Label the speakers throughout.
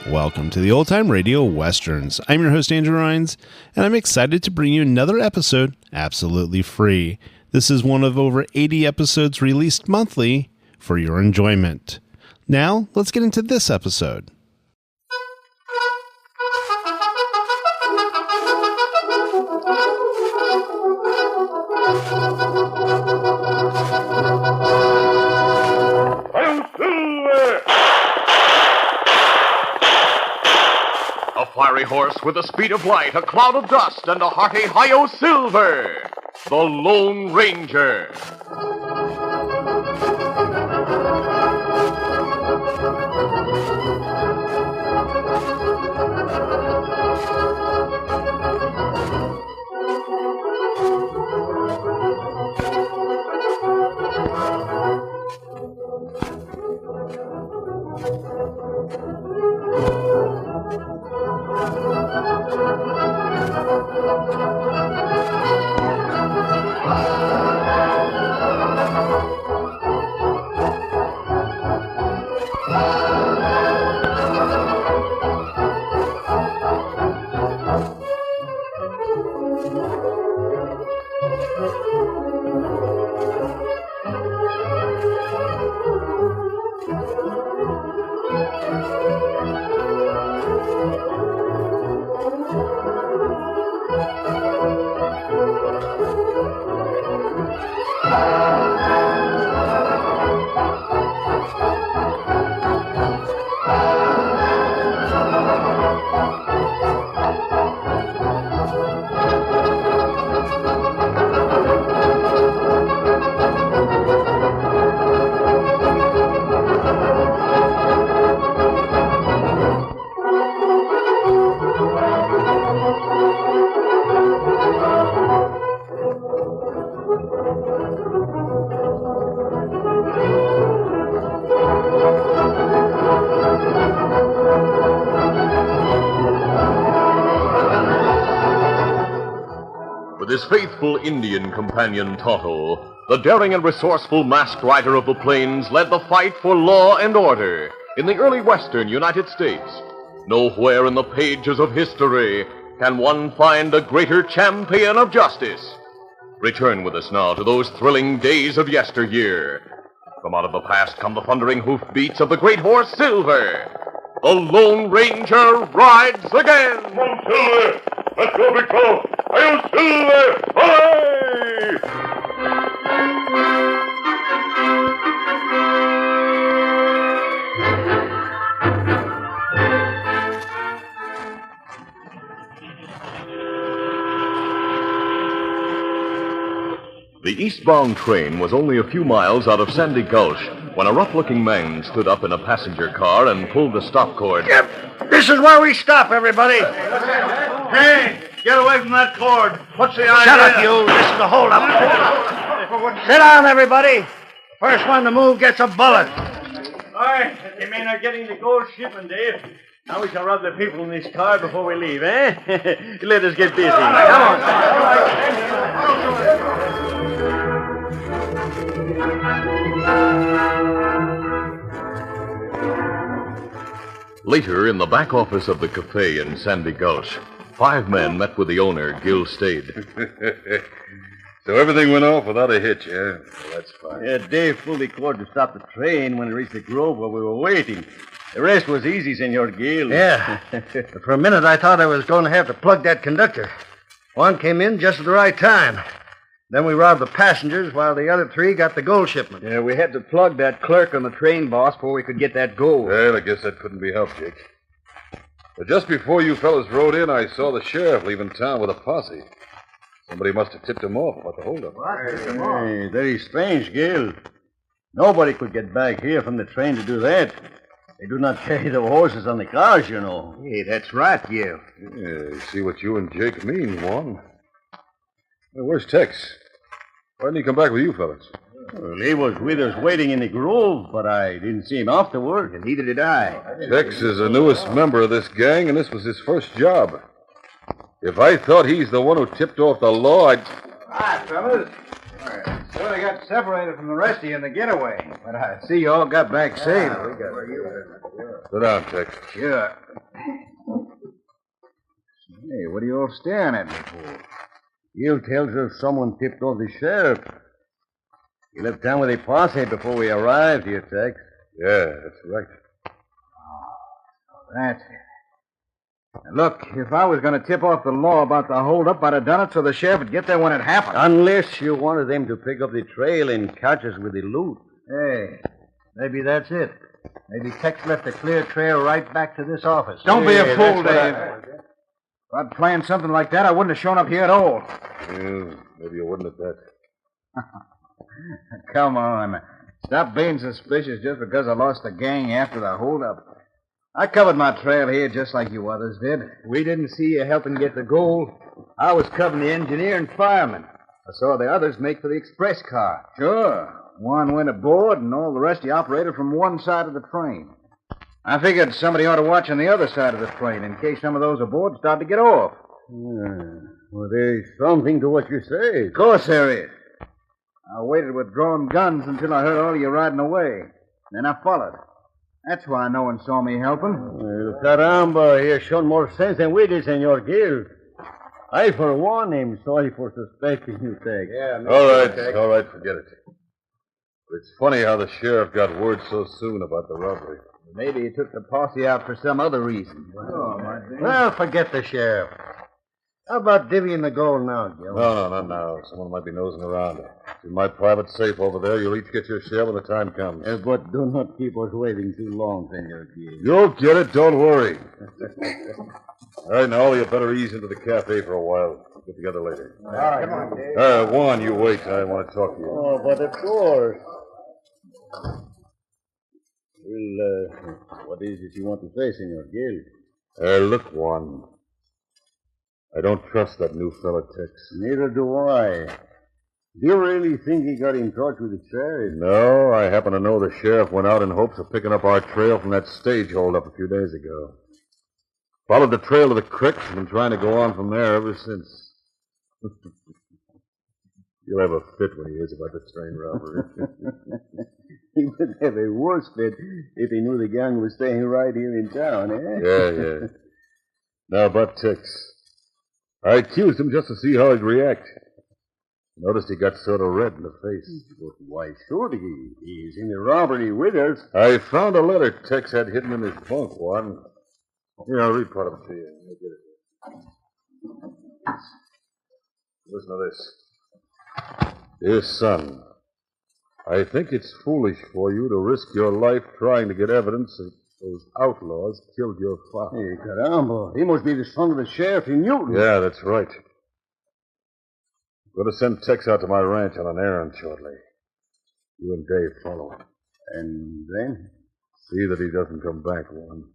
Speaker 1: Welcome to the Old Time Radio Westerns. I'm your host, Andrew Rhynes, and I'm excited to bring you another episode absolutely free. This is one of over 80 episodes released monthly for your enjoyment. Now, let's get into this episode.
Speaker 2: Fiery horse with the speed of light, a cloud of dust, and a hearty hi-yo silver, the Lone Ranger. With his faithful Indian companion Tonto, the daring and resourceful masked rider of the plains led the fight for law and order in the early western United States. Nowhere in the pages of history can one find a greater champion of justice. Return with us now to those thrilling days of yesteryear. From out of the past come the thundering hoofbeats of the great horse Silver. The Lone Ranger rides again.
Speaker 3: Come on, Silver! Let's go, big fellow! Hi-yo, Silver! Away!
Speaker 2: The eastbound train was only a few miles out of Sandy Gulch when a rough-looking man stood up in a passenger car and pulled the stop cord.
Speaker 4: Yep, this is where we stop, everybody. Hey, get away from that cord. What's the idea? Shut up, you. This is a holdup. Sit down, everybody. First one to move gets a bullet.
Speaker 5: All right, you mean they're getting the gold shipment, Dave? Now we shall rob the people in this car before we leave, eh? Let us get busy. Come on.
Speaker 2: Later, in the back office of the cafe in Sandy Gulch, 5 men met with the owner, Gil Stade.
Speaker 3: So everything went off without a hitch, yeah? Well, that's fine.
Speaker 5: Yeah, Dave pulled the cord to stop the train when it reached the grove where we were waiting. The rest was easy, Senor Gil.
Speaker 4: Yeah. For a minute, I thought I was going to have to plug that conductor. One came in just at the right time. Then we robbed the passengers while the other 3 got the gold shipment.
Speaker 5: Yeah, we had to plug that clerk on the train, boss, before we could get that gold.
Speaker 3: Well, I guess that couldn't be helped, Jake. But just before you fellas rode in, I saw the sheriff leaving town with a posse. Somebody must have tipped him off about the holdup.
Speaker 5: Hey, very strange, Gil. Nobody could get back here from the train to do that. They do not carry the horses on the cars, you know.
Speaker 4: Hey, that's right, Gil.
Speaker 3: Yeah, you see what you and Jake mean, Juan. Well, where's Tex? Why didn't he come back with you fellas?
Speaker 5: Well, he was with us waiting in the grove, but I didn't see him afterward.
Speaker 4: And neither did I.
Speaker 3: Tex is the newest member of this gang, and this was his first job. If I thought he's the one who tipped off the law, I'd...
Speaker 6: Hi, fellas. Sort of got separated from the rest of you in the getaway, but I see you all got back safe.
Speaker 3: Sit down, Tex.
Speaker 6: Sure. Hey, what are you all staring at me for?
Speaker 5: You tells us someone tipped off the sheriff. He left town with a posse before we arrived here, Tex.
Speaker 3: Yeah, that's right.
Speaker 6: That's it. Look, if I was going to tip off the law about the holdup, I'd have done it so the sheriff would get there when it happened.
Speaker 5: Unless you wanted them to pick up the trail and catch us with the loot.
Speaker 6: Hey, maybe that's it. Maybe Tex left a clear trail right back to this office.
Speaker 4: Don't be a fool, Dave.
Speaker 6: If I'd planned something like that, I wouldn't have shown up here at all.
Speaker 3: Yeah, maybe you wouldn't have that.
Speaker 6: Come on. Stop being suspicious just because I lost the gang after the holdup. I covered my trail here just like you others did.
Speaker 4: We didn't see you helping get the gold. I was covering the engineer and fireman. I saw the others make for the express car.
Speaker 6: Sure. One went aboard, and all the rest you operated from one side of the train. I figured somebody ought to watch on the other side of the train in case some of those aboard started to get off.
Speaker 5: Well, there's something to what you say.
Speaker 6: Of course there is. I waited with drawn guns until I heard all of you riding away. Then I followed. That's why no one saw me helping.
Speaker 5: Well, caramba, he has shown more sense than we did, Senor Gil. I, for one, am sorry for suspecting you, Tex.
Speaker 6: Yeah,
Speaker 3: All right, forget it. But it's funny how the sheriff got word so soon about the robbery.
Speaker 6: Maybe he took the posse out for some other reason.
Speaker 5: Well, forget the sheriff. How about divvying the gold now, Gil?
Speaker 3: No, not now. Someone might be nosing around. It's in my private safe over there. You'll each get your share when the time comes.
Speaker 5: But do not keep us waiting too long, Senor Gil.
Speaker 3: You'll get it, don't worry. All right, now all of you better ease into the cafe for a while. We'll get together later.
Speaker 6: All right, come on, Dave.
Speaker 3: Juan, you wait. I want to talk to you.
Speaker 5: Oh, but of course. Well, what is it you want to say, Senor Gil?
Speaker 3: Look, Juan. I don't trust that new fella, Tex.
Speaker 5: Neither do I. Do you really think he got in touch with the sheriff?
Speaker 3: No, I happen to know the sheriff went out in hopes of picking up our trail from that stage holdup a few days ago. Followed the trail to the creek and been trying to go on from there ever since. He'll have a fit when he hears about the train robbery.
Speaker 5: He would have a worse fit if he knew the gang was staying right here in town, eh?
Speaker 3: Yeah. Now, about Tex. I accused him just to see how he'd react. Noticed he got sort of red in the face.
Speaker 5: But why should he? He's in the robbery with us.
Speaker 3: I found a letter Tex had hidden in his bunk, Juan. Here, I'll read part of it to you. Let me get it. Listen to this. Dear son, I think it's foolish for you to risk your life trying to get evidence that those outlaws killed your father.
Speaker 5: Hey, caramba. He must be the son of the sheriff in Newton.
Speaker 3: Yeah, that's right. I'm going to send Tex out to my ranch on an errand shortly. You and Dave follow him.
Speaker 5: And then?
Speaker 3: See that he doesn't come back, Juan.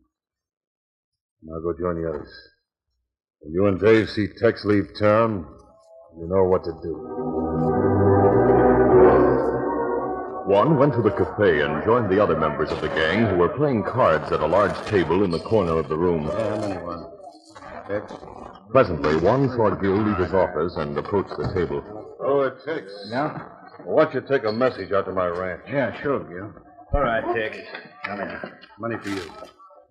Speaker 3: Now go join the others. When you and Dave see Tex leave town, you know what to do.
Speaker 2: Juan went to the cafe and joined the other members of the gang who were playing cards at a large table in the corner of the room.
Speaker 5: Tex?
Speaker 2: Presently, Juan saw Gil leave his office and approach the table.
Speaker 3: Oh, Tex.
Speaker 6: Yeah?
Speaker 3: I want you to take a message out to my ranch.
Speaker 6: Yeah, sure, Gil.
Speaker 4: All right, Tex. Come here.
Speaker 3: Money for you.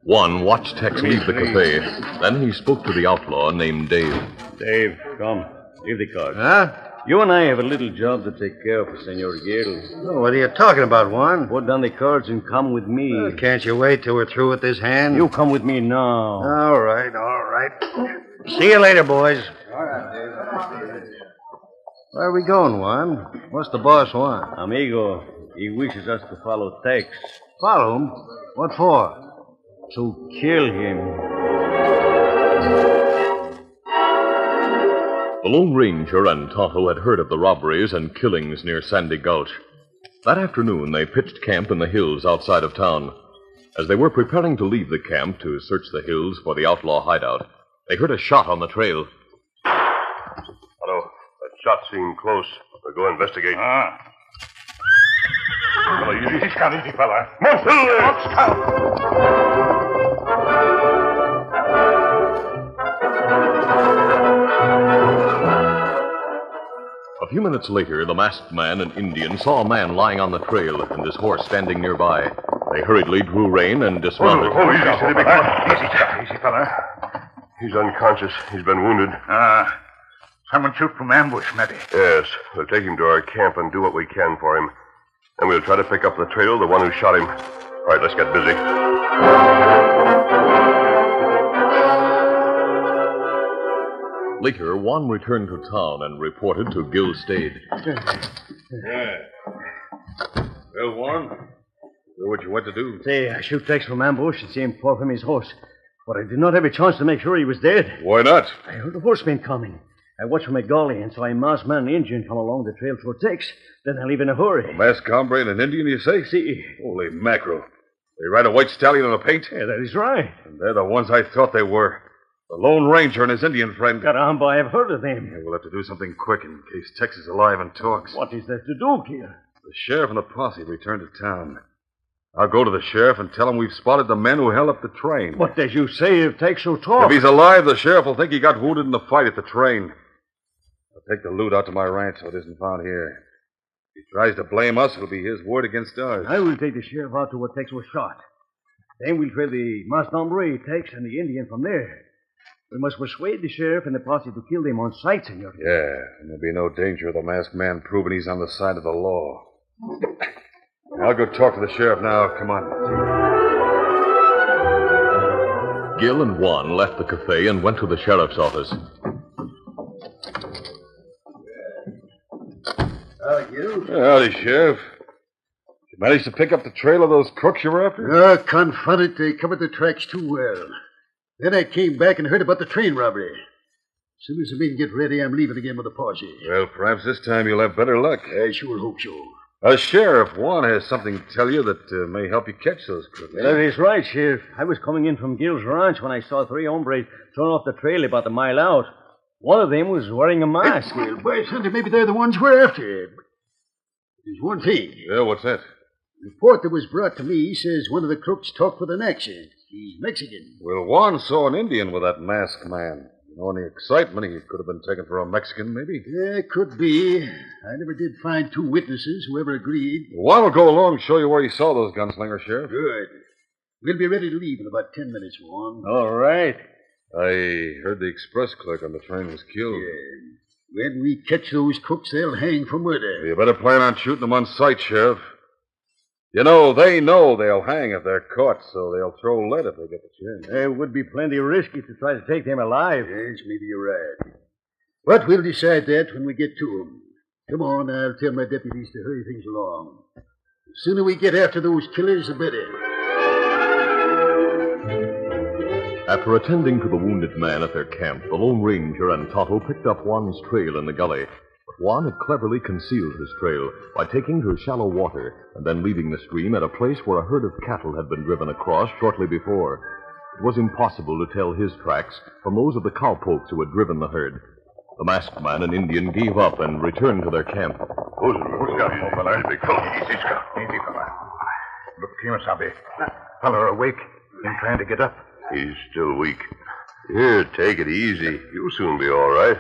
Speaker 2: Juan watched Tex leave the cafe. Then he spoke to the outlaw named Dave.
Speaker 5: Dave, come. Leave the card.
Speaker 4: Huh?
Speaker 5: You and I have a little job to take care of for Senor Gil.
Speaker 4: Oh, what are you talking about, Juan?
Speaker 5: Put down the cards and come with me.
Speaker 4: Can't you wait till we're through with this hand?
Speaker 5: You come with me now.
Speaker 4: All right. See you later, boys.
Speaker 6: All right, Dave.
Speaker 4: Where are we going, Juan? What's the boss want?
Speaker 5: Amigo, he wishes us to follow Tex.
Speaker 4: Follow him? What for?
Speaker 5: To kill him.
Speaker 2: The Lone Ranger and Tonto had heard of the robberies and killings near Sandy Gulch. That afternoon, they pitched camp in the hills outside of town. As they were preparing to leave the camp to search the hills for the outlaw hideout, they heard a shot on the trail.
Speaker 7: Tonto, that shot seemed close. We'll go investigate.
Speaker 3: Easy, Scout, easy, fella. Monster! Scout!
Speaker 2: A few minutes later, the masked man and Indian saw a man lying on the trail and his horse standing nearby. They hurriedly drew rein and dismounted.
Speaker 3: Easy, fella. He's unconscious. He's been wounded.
Speaker 7: Someone shoot from ambush, maybe.
Speaker 3: Yes. We'll take him to our camp and do what we can for him. And we'll try to pick up the trail of the one who shot him. All right, let's get busy.
Speaker 2: Later, Juan returned to town and reported to Gil Stade.
Speaker 3: Yeah. Well, Juan, know what you went to do?
Speaker 5: Say, I shoot Tex from ambush and see him fall from his horse. But I did not have a chance to make sure he was dead.
Speaker 3: Why not?
Speaker 5: I heard the horseman coming. I watched from a gully and saw a masked man and Indian come along the trail toward Tex. Then I leave in a hurry.
Speaker 3: A masked comrade and an Indian, you say?
Speaker 5: See.
Speaker 3: Holy mackerel. They ride a white stallion on a paint?
Speaker 5: Yeah, that is right.
Speaker 3: And they're the ones I thought they were. The Lone Ranger and his Indian friend.
Speaker 5: Caramba, I have heard of them.
Speaker 3: Yeah, we'll have to do something quick in case Tex is alive and talks.
Speaker 5: What is there to do, Gil?
Speaker 3: The sheriff and the posse returned to town. I'll go to the sheriff and tell him we've spotted the men who held up the train.
Speaker 5: What does you say if Tex will talk?
Speaker 3: If he's alive, the sheriff will think he got wounded in the fight at the train. I'll take the loot out to my ranch so it isn't found here. If he tries to blame us, it'll be his word against ours.
Speaker 5: I will take the sheriff out to where Tex was shot. Then we'll trail the masked hombre, Tex, and the Indian from there. We must persuade the sheriff and the posse to kill them on sight, senor.
Speaker 3: Yeah, and there'll be no danger of the masked man proving he's on the side of the law. I'll go talk to the sheriff now. Come on.
Speaker 2: Gil and Juan left the cafe and went to the sheriff's office.
Speaker 3: Howdy, Sheriff. You managed to pick up the trail of those crooks you were after?
Speaker 8: Confound it, they covered the tracks too well. Then I came back and heard about the train robbery. As soon as the men get ready, I'm leaving again with the posse.
Speaker 3: Well, perhaps this time you'll have better luck.
Speaker 8: I sure hope so.
Speaker 3: Sheriff, Juan has something to tell you that may help you catch those crooks.
Speaker 5: That is right, Sheriff. I was coming in from Gil's ranch when I saw three hombres thrown off the trail about a mile out. One of them was wearing a mask.
Speaker 8: Well, by Sunday, maybe they're the ones we're after. But there's one thing.
Speaker 3: Yeah, what's that?
Speaker 8: The report that was brought to me says one of the crooks talked with an accent. He's Mexican.
Speaker 3: Well, Juan saw an Indian with that masked man. You know, in the excitement, he could have been taken for a Mexican, maybe.
Speaker 8: Yeah, could be. I never did find two witnesses who ever agreed.
Speaker 3: Juan will go along and show you where he saw those gunslingers, Sheriff.
Speaker 8: Good. We'll be ready to leave in about 10 minutes, Juan.
Speaker 5: All right.
Speaker 3: I heard the express clerk on the train was killed.
Speaker 8: Yeah. When we catch those crooks, they'll hang for murder.
Speaker 3: You better plan on shooting them on sight, Sheriff. You know they'll hang if they're caught, so they'll throw lead if they get the chance.
Speaker 5: It would be plenty risky to try to take them alive.
Speaker 8: Yes, maybe you're right. But we'll decide that when we get to them. Come on, I'll tell my deputies to hurry things along. The sooner we get after those killers, the better.
Speaker 2: After attending to the wounded man at their camp, the Lone Ranger and Tonto picked up Juan's trail in the gully. But Juan had cleverly concealed his trail by taking to shallow water and then leaving the stream at a place where a herd of cattle had been driven across shortly before. It was impossible to tell his tracks from those of the cowpokes who had driven the herd. The masked man and Indian gave up and returned to their camp.
Speaker 3: Who's got him, fella? Big fella.
Speaker 7: Easy, fella. Look, Kimasabi. Fella awake. Been trying to get up.
Speaker 3: He's still weak. Here, take it easy. You'll soon be all right.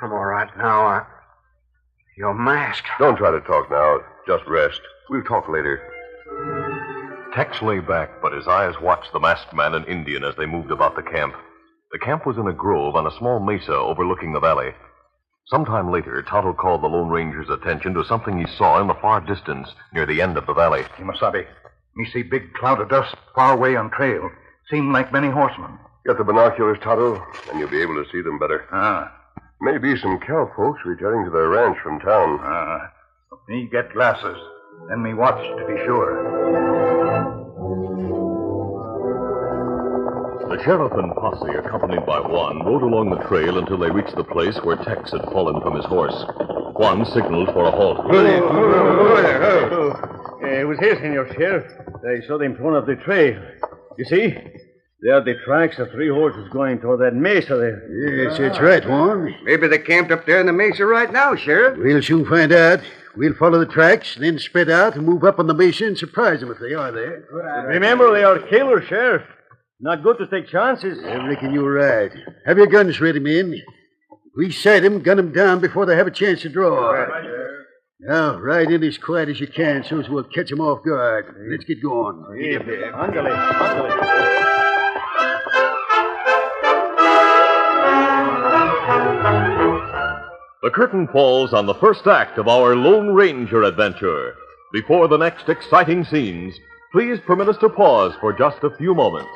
Speaker 7: I'm all right now. Your mask.
Speaker 3: Don't try to talk now. Just rest. We'll talk later.
Speaker 2: Tex lay back, but his eyes watched the masked man and Indian as they moved about the camp. The camp was in a grove on a small mesa overlooking the valley. Sometime later, Tonto called the Lone Ranger's attention to something he saw in the far distance near the end of the valley.
Speaker 7: Kimasabi. Me see big cloud of dust far away on trail. Seem like many horsemen.
Speaker 3: Get the binoculars, Tonto, and you'll be able to see them better. Maybe some cowpokes returning to their ranch from town.
Speaker 7: Me get glasses. Then me watch to be sure.
Speaker 2: The sheriff and posse, accompanied by Juan, rode along the trail until they reached the place where Tex had fallen from his horse. Juan signaled for a halt.
Speaker 5: It was here, Senor Sheriff. I saw them thrown off the trail. You see? There are the tracks of three horses going toward that mesa there.
Speaker 8: Yes, that's right, Juan.
Speaker 7: Maybe they're camped up there in the mesa right now, Sheriff.
Speaker 8: We'll soon find out. We'll follow the tracks, then spread out and move up on the mesa and surprise them if they are there.
Speaker 5: Remember, they are killers, Sheriff. Not good to take chances.
Speaker 8: I reckon you're right. Have your guns ready, men. If we sight them, gun them down before they have a chance to draw. Now, ride in as quiet as you can so as we'll catch them off guard. Let's get going.
Speaker 2: The curtain falls on the first act of our Lone Ranger adventure. Before the next exciting scenes, please permit us to pause for just a few moments.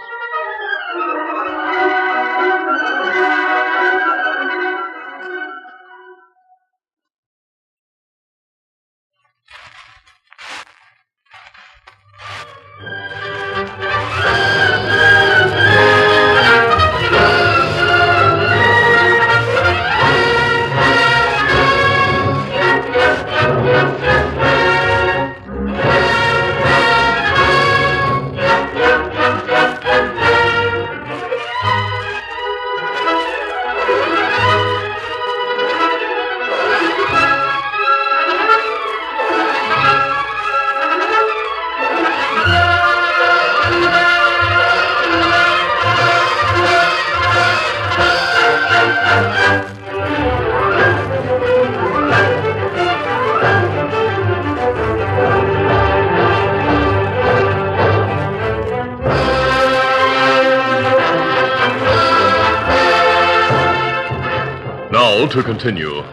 Speaker 2: Now to continue.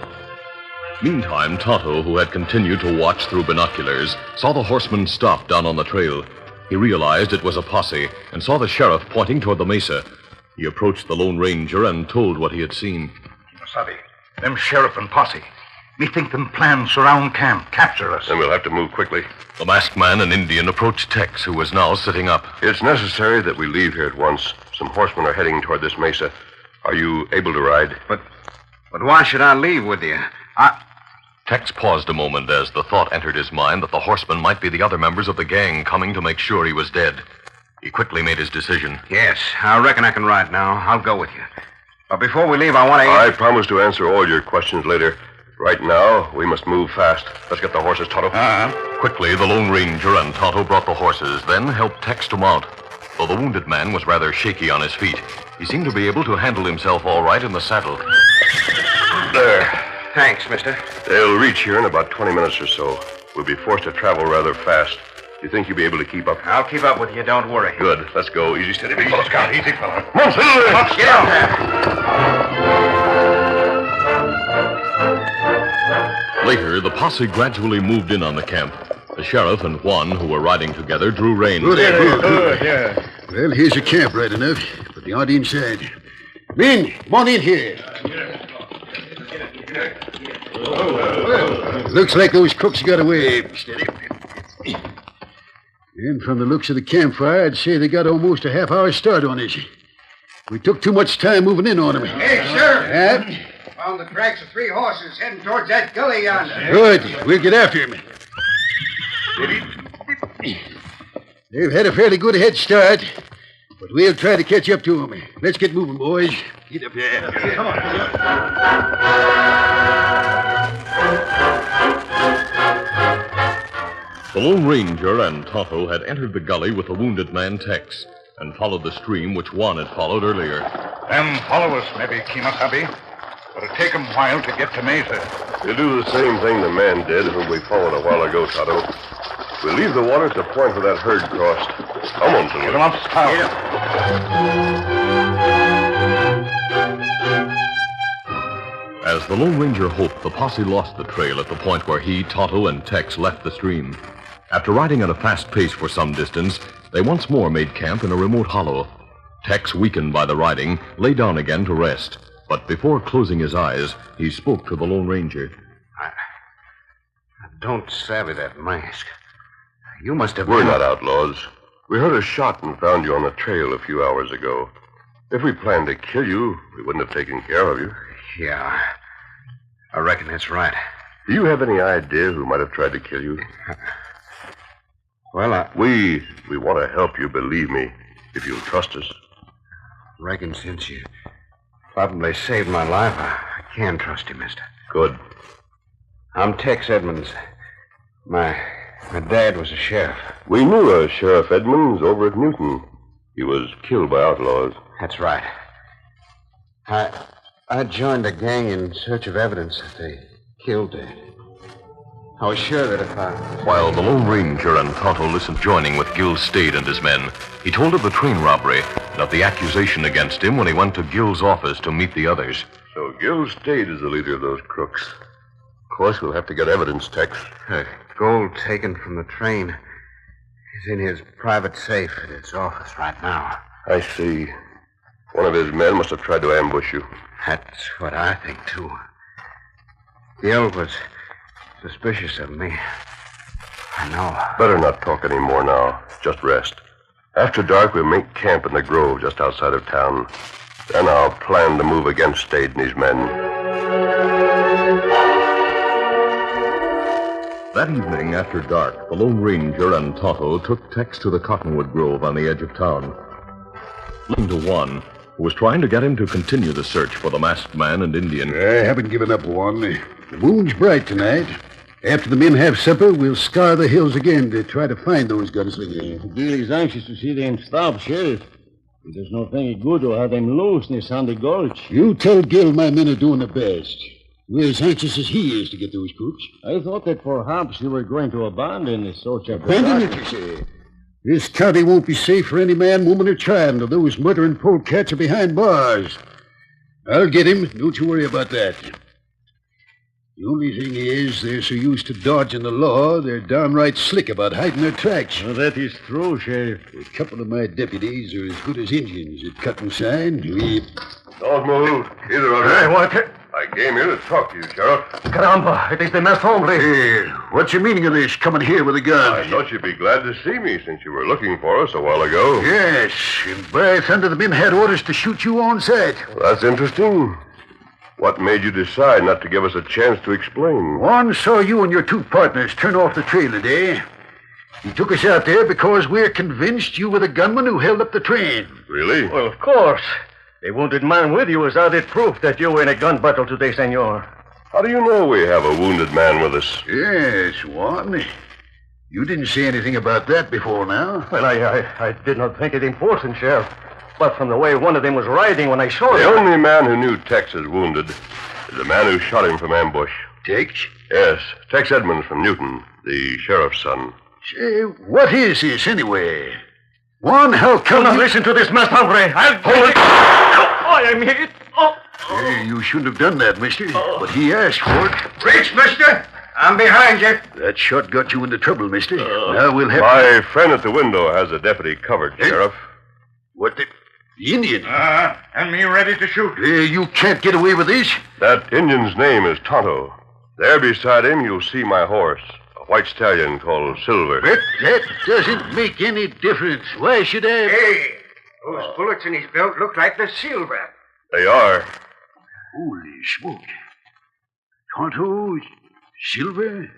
Speaker 2: Meantime, Tonto, who had continued to watch through binoculars, saw the horsemen stop down on the trail. He realized it was a posse and saw the sheriff pointing toward the mesa. He approached the Lone Ranger and told what he had seen.
Speaker 7: Wasabi, them sheriff and posse. Me think them plan surround camp, capture us.
Speaker 9: Then we'll have to move quickly.
Speaker 2: The masked man and Indian approached Tex, who was now sitting up.
Speaker 9: It's necessary that we leave here at once. Some horsemen are heading toward this mesa. Are you able to ride?
Speaker 6: But why should I leave with you?
Speaker 2: Tex paused a moment as the thought entered his mind that the horsemen might be the other members of the gang coming to make sure he was dead. He quickly made his decision.
Speaker 6: Yes, I reckon I can ride now. I'll go with you. But before we leave, I want to...
Speaker 9: I promise to answer all your questions later. Right now, we must move fast. Let's get the horses, Tonto.
Speaker 2: Quickly, the Lone Ranger and Tonto brought the horses, then helped Tex to mount. Though the wounded man was rather shaky on his feet, he seemed to be able to handle himself all right in the saddle.
Speaker 9: There.
Speaker 6: Thanks, mister.
Speaker 9: They'll reach here in about 20 minutes or so. We'll be forced to travel rather fast. You think you'll be able to keep up?
Speaker 6: I'll keep up with you, don't worry.
Speaker 9: Good. Let's go. Easy, steady, big fellow.
Speaker 7: Scout, easy, fella.
Speaker 9: Come on, Silver.
Speaker 6: Let's get out there.
Speaker 2: Later, the posse gradually moved in on the camp. The sheriff and Juan, who were riding together, drew rein.
Speaker 8: Good. Well, here's your camp, right enough, but they aren't inside. Men, come on in here. Looks like those crooks got away. Steady. And from the looks of the campfire, I'd say they got almost a half-hour start on us. We took too much time moving in on them.
Speaker 6: Hey, sir. Found the tracks of 3 horses heading towards that gully yonder.
Speaker 8: Good. We'll get after him. They've had a fairly good head start, but we'll try to catch up to them. Let's get moving, boys. Get up here. Come on.
Speaker 2: The Lone Ranger and Tonto had entered the gully with the wounded man Tex and followed the stream which Juan had followed earlier.
Speaker 7: Them follow us, maybe, Kemosabe. But it'll take them a while to get to Mesa.
Speaker 9: We'll do the same thing the man did whom we followed a while ago, Tonto. We'll leave the water at the point where that herd crossed. Come on, Silver.
Speaker 7: Get them up, Scout.
Speaker 2: As the Lone Ranger hoped, the posse lost the trail at the point where he, Tonto, and Tex left the stream. After riding at a fast pace for some distance, they once more made camp in a remote hollow. Tex, weakened by the riding, lay down again to rest. But before closing his eyes, he spoke to the Lone Ranger.
Speaker 6: I don't savvy that mask. You must have...
Speaker 9: We're not outlaws. We heard a shot and found you on the trail a few hours ago. If we planned to kill you, we wouldn't have taken care of you.
Speaker 6: Yeah, I reckon that's right.
Speaker 9: Do you have any idea who might have tried to kill you?
Speaker 6: Well,
Speaker 9: We want to help you, believe me, if you'll trust us.
Speaker 6: reckon since you probably saved my life, I can trust you, mister.
Speaker 9: Good.
Speaker 6: I'm Tex Edmonds. My dad was a sheriff.
Speaker 9: We knew a Sheriff Edmonds over at Newton. He was killed by outlaws.
Speaker 6: That's right. I joined a gang in search of evidence that they killed Dad. I was sure that if I...
Speaker 2: While the Lone Ranger and Tonto listened, joining with Gil Stade and his men, he told of the train robbery and of the accusation against him when he went to Gil's office to meet the others.
Speaker 9: So Gil Stade is the leader of those crooks. Of course, we'll have to get evidence, Tex.
Speaker 6: Gold taken from the train is in his private safe at his office right now.
Speaker 9: I see. One of his men must have tried to ambush you.
Speaker 6: That's what I think, too. Gil was suspicious of me. I know.
Speaker 9: Better not talk any more now. Just rest. After dark, we'll make camp in the grove just outside of town. Then I'll plan to move against Stade and his men.
Speaker 2: That evening, after dark, the Lone Ranger and Tonto took Tex to the cottonwood grove on the edge of town. Listening to one who was trying to get him to continue the search for the masked man and Indian.
Speaker 8: I haven't given up, Juan. The moon's bright tonight. After the men have supper, we'll scour the hills again to try to find those gunslingers.
Speaker 5: Gil is anxious to see them stop, Sheriff. It does not think it good to have them loose in the Sandy Gulch.
Speaker 8: You tell Gil my men are doing their best. We're as anxious as he is to get those crooks.
Speaker 5: I thought that perhaps you were going to abandon the search of the...
Speaker 8: Abandon it, you say? This county won't be safe for any man, woman, or child until those murdering polecats are behind bars. I'll get him. Don't you worry about that. The only thing is, they're so used to dodging the law, they're downright slick about hiding their tracks.
Speaker 5: Well, that is true, Sheriff.
Speaker 8: A couple of my deputies are as good as Indians at cutting sign.
Speaker 9: Don't move. Either of you.
Speaker 6: Hey, what?
Speaker 9: I came here to talk to you, Sheriff.
Speaker 6: Caramba, it is the masked hombre.
Speaker 8: Hey, what's the meaning of this, coming here with a gun?
Speaker 9: I thought you'd be glad to see me since you were looking for us a while ago.
Speaker 8: Yes, and by thunder, the men had orders to shoot you on sight.
Speaker 9: Well, that's interesting. What made you decide not to give us a chance to explain?
Speaker 8: One saw you and your two partners turn off the trail today. He took us out there because we're convinced you were the gunman who held up the train.
Speaker 9: Really?
Speaker 5: Well, of course. The wounded man with you is added proof that you were in a gun battle today, senor.
Speaker 9: How do you know we have a wounded man with us?
Speaker 8: Yes, Juan. You didn't say anything about that before now.
Speaker 5: Well, I did not think it important, Sheriff. But from the way one of them was riding when I saw
Speaker 9: The
Speaker 5: him...
Speaker 9: only man who knew Tex is wounded is the man who shot him from ambush.
Speaker 8: Tex?
Speaker 9: Yes, Tex Edmonds from Newton, the sheriff's son.
Speaker 8: Say, what is this, anyway? Juan, how come
Speaker 5: Do not listen to this masked hombre. I'll...
Speaker 9: Hold it!
Speaker 5: Oh, I am hit. Oh.
Speaker 8: Hey, you shouldn't have done that, mister. But he asked for it.
Speaker 6: Reach, mister. I'm behind you.
Speaker 8: That shot got you into trouble, mister. Now we'll have...
Speaker 9: My friend at the window has a deputy covered, Sheriff.
Speaker 8: What the Indian?
Speaker 6: And me ready to shoot.
Speaker 8: You can't get away with this.
Speaker 9: That Indian's name is Tonto. There beside him, you'll see my horse, a white stallion called Silver.
Speaker 8: That doesn't make any difference. Why should I...
Speaker 6: Hey, those bullets in his belt look like the silver.
Speaker 9: They are.
Speaker 8: Holy smoke. Tonto, silver,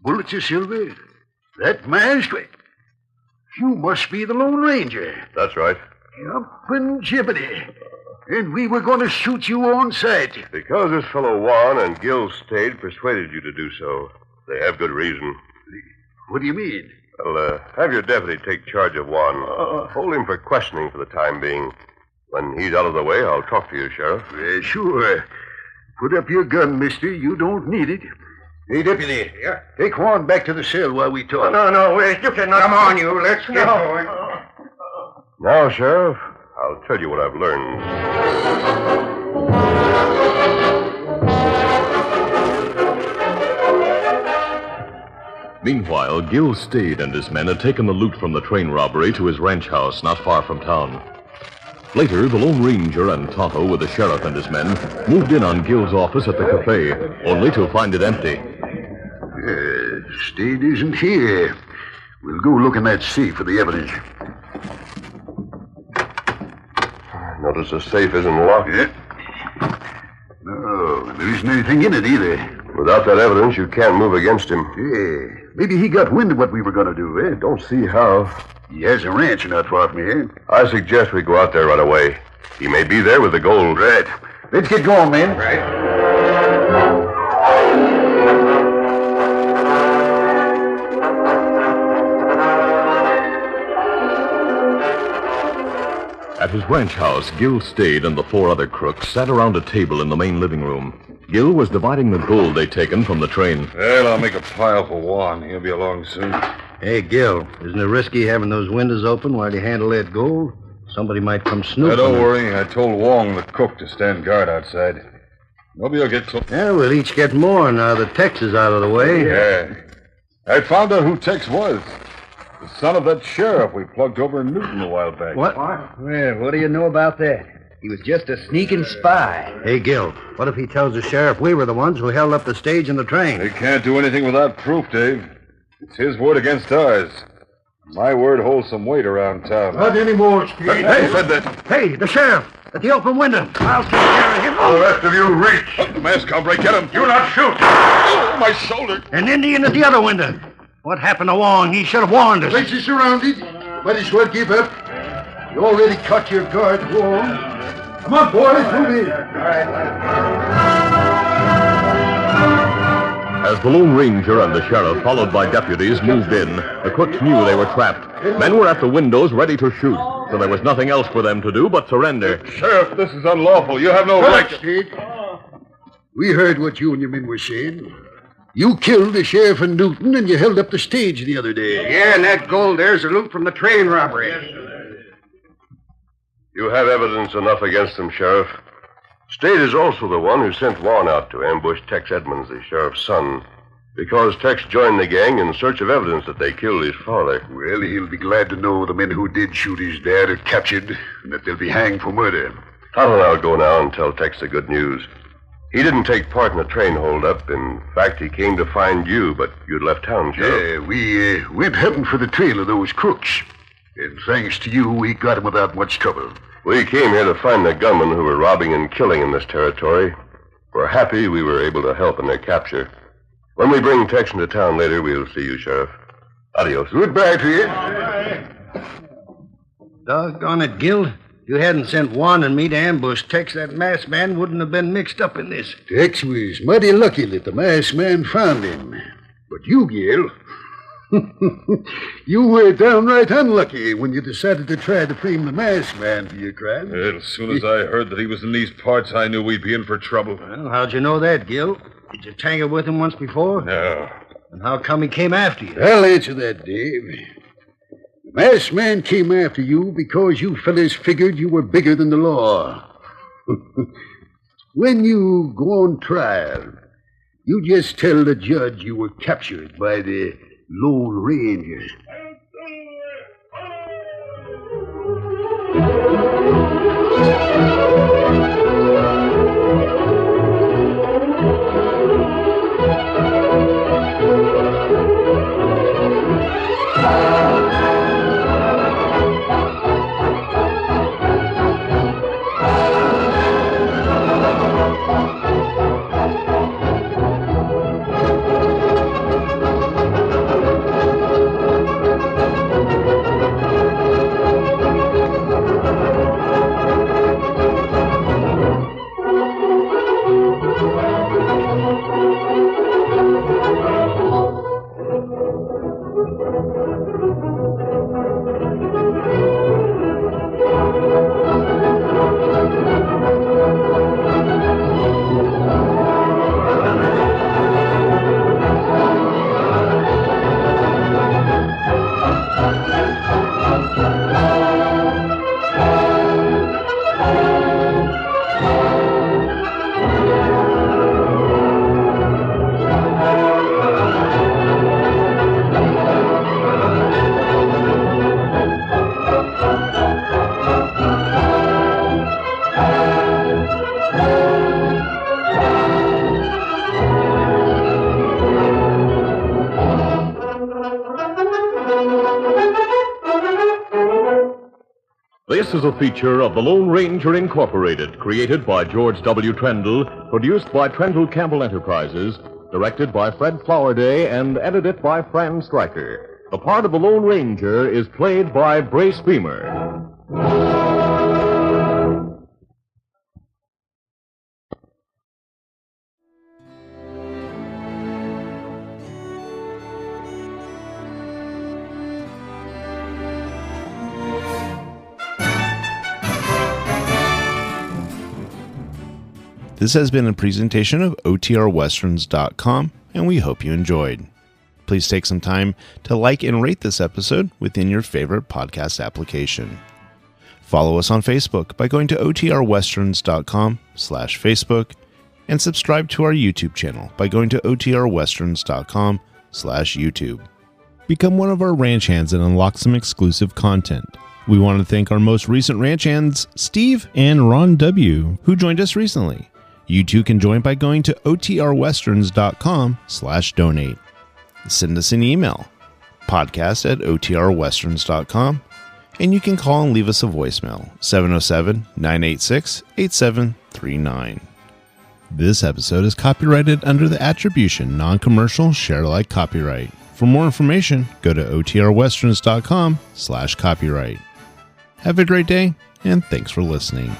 Speaker 8: bullets of silver. That man's... You must be the Lone Ranger.
Speaker 9: That's right.
Speaker 8: Jumpin' jibbity. And we were going to shoot you on sight.
Speaker 9: Because this fellow Juan and Gil Stade persuaded you to do so. They have good reason.
Speaker 8: What do you mean?
Speaker 9: Well, have your deputy take charge of Juan. Hold him for questioning for the time being. When he's out of the way, I'll talk to you, Sheriff.
Speaker 8: Sure. Put up your gun, mister. You don't need it. Hey, deputy.
Speaker 6: Yeah?
Speaker 8: Take Juan back to the cell while we talk.
Speaker 5: No, wait. You cannot...
Speaker 6: Come on, you. Let's get going.
Speaker 9: Now, Sheriff, I'll tell you what I've learned.
Speaker 2: Meanwhile, Gil Stade and his men had taken the loot from the train robbery to his ranch house not far from town. Later, the Lone Ranger and Tonto, with the sheriff and his men, moved in on Gil's office at the cafe, only to find it empty.
Speaker 8: Stade isn't here. We'll go look in that safe for the evidence.
Speaker 9: Notice the safe isn't locked.
Speaker 8: Yeah. No, there isn't anything in it either.
Speaker 9: Without that evidence, you can't move against him.
Speaker 8: Yeah. Maybe he got wind of what we were going to do, eh?
Speaker 9: Don't see how.
Speaker 8: He has a ranch not far from here.
Speaker 9: I suggest we go out there right away. He may be there with the gold.
Speaker 8: Right. Let's get going, men.
Speaker 6: Right.
Speaker 2: At his ranch house, Gil stayed and the 4 other crooks sat around a table in the main living room. Gil was dividing the gold they'd taken from the train.
Speaker 3: Well, I'll make a pile for Juan. He'll be along soon.
Speaker 4: Hey, Gil, isn't it risky having those windows open while you handle that gold? Somebody might come snooping.
Speaker 3: Don't worry. I told Wong, the cook, to stand guard outside. Nobody will get close.
Speaker 4: Yeah, we'll each get more now that Tex is out of the way.
Speaker 3: Yeah. I found out who Tex was. The son of that sheriff we plugged over in Newton a while back.
Speaker 4: What?
Speaker 6: Well, what do you know about that? He was just a sneaking spy.
Speaker 4: Hey, Gil, what if he tells the sheriff we were the ones who held up the stage and the train?
Speaker 3: They can't do anything without proof, Dave. It's his word against ours. My word holds some weight around town.
Speaker 8: Not anymore, Speed.
Speaker 3: Hey, said that.
Speaker 4: Hey, the sheriff! At the open window. I'll take care of him.
Speaker 3: The rest of you reach. The masked hombre, get him. You not shoot. Oh, my shoulder.
Speaker 4: An Indian at the other window. What happened to Wong? He should have warned us.
Speaker 8: Place is surrounded. Might as well give up. You already caught your guard, Wong. Come on, boys, move in.
Speaker 2: As the Lone Ranger and the sheriff, followed by deputies, moved in, the crooks knew they were trapped. Men were at the windows ready to shoot, so there was nothing else for them to do but surrender.
Speaker 3: Sheriff, this is unlawful. You have no right to...
Speaker 8: Speed. We heard what you and your men were saying. You killed the sheriff in Newton and you held up the stage the other day.
Speaker 6: Yeah, and that gold there's a loot from the train robbery.
Speaker 9: You have evidence enough against them, Sheriff. State is also the one who sent Juan out to ambush Tex Edmonds, the sheriff's son, because Tex joined the gang in search of evidence that they killed his father.
Speaker 10: Well, he'll be glad to know the men who did shoot his dad are captured and that they'll be hanged for murder.
Speaker 9: Todd and I'll go now and tell Tex the good news. He didn't take part in the train holdup. In fact, he came to find you, but you'd left town, Sheriff.
Speaker 10: Yeah, we went hunting for the trail of those crooks. And thanks to you, we got him without much trouble.
Speaker 9: We came here to find the gunmen who were robbing and killing in this territory. We're happy we were able to help in their capture. When we bring Tex into town later, we'll see you, Sheriff. Adios.
Speaker 10: Goodbye to you.
Speaker 4: Doggone it, Gil. If you hadn't sent Juan and me to ambush Tex, that masked man wouldn't have been mixed up in this.
Speaker 8: Tex was mighty lucky that the masked man found him. But you, Gil, you were downright unlucky when you decided to try to frame the masked man for your crime.
Speaker 3: Well, as soon as I heard that he was in these parts, I knew we'd be in for trouble.
Speaker 4: Well, how'd you know that, Gil? Did you tangle with him once before?
Speaker 3: No.
Speaker 4: And how come he came after you?
Speaker 8: I'll answer that, Dave. The masked man came after you because you fellas figured you were bigger than the law. When you go on trial, you just tell the judge you were captured by the Lone Ranger.
Speaker 2: This is a feature of the Lone Ranger Incorporated, created by George W. Trendle, produced by Trendle Campbell Enterprises, directed by Fred Flowerday, and edited by Fran Striker. The part of the Lone Ranger is played by Brace Beemer.
Speaker 1: This has been a presentation of OTRWesterns.com, and we hope you enjoyed. Please take some time to like and rate this episode within your favorite podcast application. Follow us on Facebook by going to OTRWesterns.com/Facebook, and subscribe to our YouTube channel by going to OTRWesterns.com/YouTube. Become one of our ranch hands and unlock some exclusive content. We want to thank our most recent ranch hands, Steve and Ron W., who joined us recently. You too can join by going to OTRWesterns.com/donate. Send us an email, podcast@OTRWesterns.com, and you can call and leave us a voicemail, 707-986-8739. This episode is copyrighted under the attribution non-commercial share-alike copyright. For more information, go to OTRWesterns.com/copyright. Have a great day, and thanks for listening.